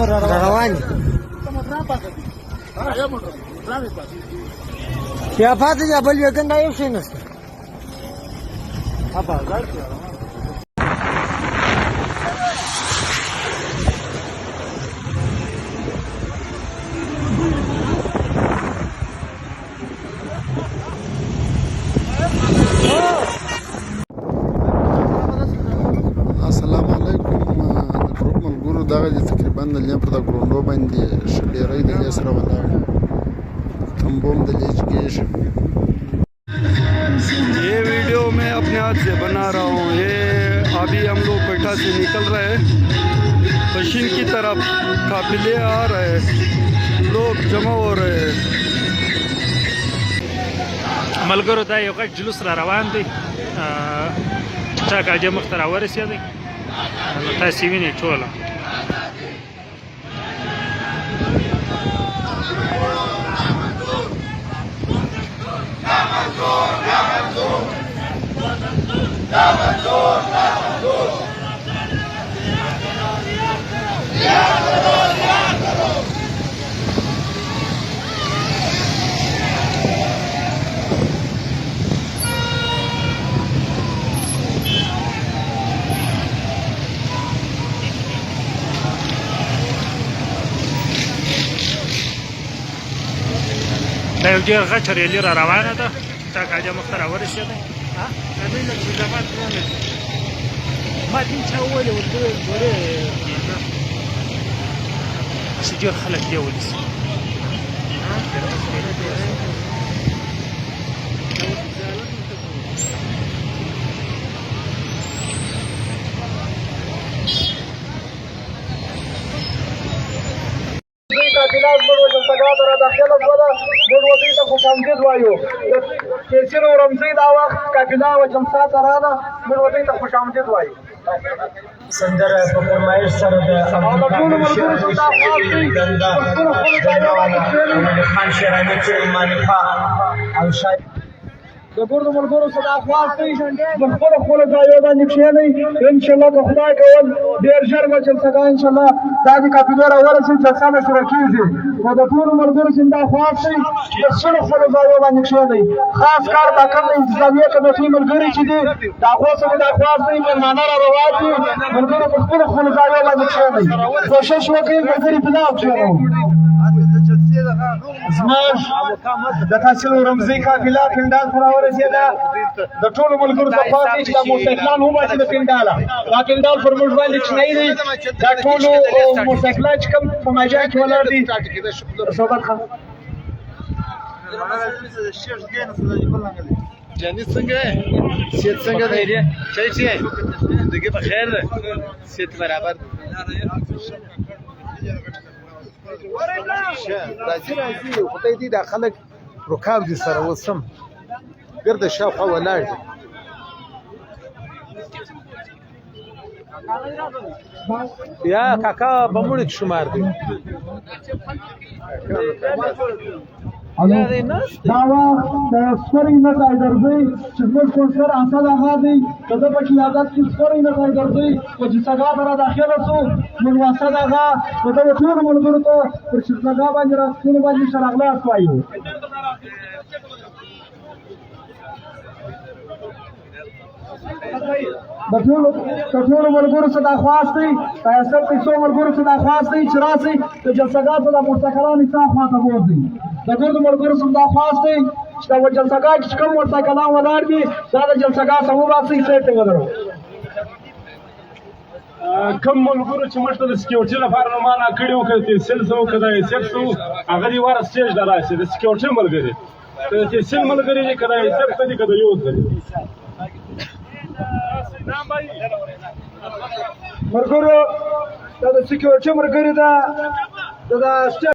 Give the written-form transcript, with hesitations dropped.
روان یا پاتې دی بل یو کنده یو شی نشته السلام علیکم ټول ملګرو دغه تقریبا د لیم په د ګروندو باندې شډېرۍ د لې سره ولاړ تمبوم د لیچ ये वीडियो मैं अपने हाथ से बना रहा हूँ। ये अभी हम लोग कोयटा से निकल रहे हैं, पश्चिम की तरफ काफिले आ रहे हैं, लोग जमा हो रहे हैं। ملګرو دا یو غټ جلوس را روان دی چا کاجه مخ ته راورسېدی نو تاسې وینئ ټوله دا یو ډېر غټه ریلي را روانه ده چا کاجه مخ ته راورسېدی ما دې چا وویلې ورته ګورې چې ډېر خلک دې ونیسي کافیلات موږ جلسګاه ته را داخله شوله موږ ورته ته خوش آمدید وایو تیسیر او رمزي دا وخت کافیله او جلسه ته راغله موږ ورته ته خوش آمدید وایو سندره په فرمایش سره د خان شیرانی چې ایماني خان او شاید د ګردو ملګرو څخه خلاص دی د خپلو خپلو ځایو باندې کښېنئ انشاءالله که خدای کول ډېر ژر به جلسګاه انشاءالله دا د کافلې راورسي جلسه به شروع کېږي نو د ټولو ملګرو چې دا خلاص دی د خپلو خپلو ځایو باندې کښېنئ خاص کار دا کوم د انتظامیې کمیټې ملګري چې دي د هغو څخه دا خلاص دی مېلمانه را روان دي ملګرو په خپلو خپلو ځایو باندې کښېنئ کوشش وکړئ ملګري په لار کښېنئ زموږ د تحصیل رمزي کافله پنډال ته راورسېده د ټولو ملګرو څخه پاتې چې دا موټرسایکلان وباسي د پنډاله دا پنډال پر موږ باندې کوچنی دی دا ټولو موټرسایکلان چې کوم په ماجا کې ولاړ دي صحبت خان جاني څنګه سیت څنګه دی چای چای دغه په خیر ده سیت برابر راځي خدای دې دا خلک رکاب دي سره وسم ګرد شاوخوا ولاړ دي یا کاکا بمړ شمار دي دا وخت د سپرې نه ځای درځئ چې زموږ کونسلر اسد اغا دی د ده په قیادت کې سپرې نه ځای درځئ په جلسګاه ته را داخله شو موږ اسد اغا د ده ټولو ملګرو ته پر جلسګاه باندې راستنو باندې ښه راغلاست وایو د ټولو ملګرو څخه درخواست دی تاسو پیسو ملګرو څخه درخواست دی چې راسئ د جلسګاه ته د موټرسایکلانو څخه خواته بوځئ د ټولو ملګرو څخه درخواست دی چې د جلسګاه کې کوم موټرسایکلان ولاړ دي دا د جلسګاه څخه وباسئ سیټ ته ودرو کوم ملګرو چې موږ ته د سکیورټي لپاره نو معنا کړي وو که تحصیل څه وو که د حیثیت څه وو هغه دې واره سټېج ته راشي د سکیورټي ملګري که د تحصیل ملګري دي که د حیثیت ته دي که د یوز ته دي ملګرو دا د سکیورټي ملګري ده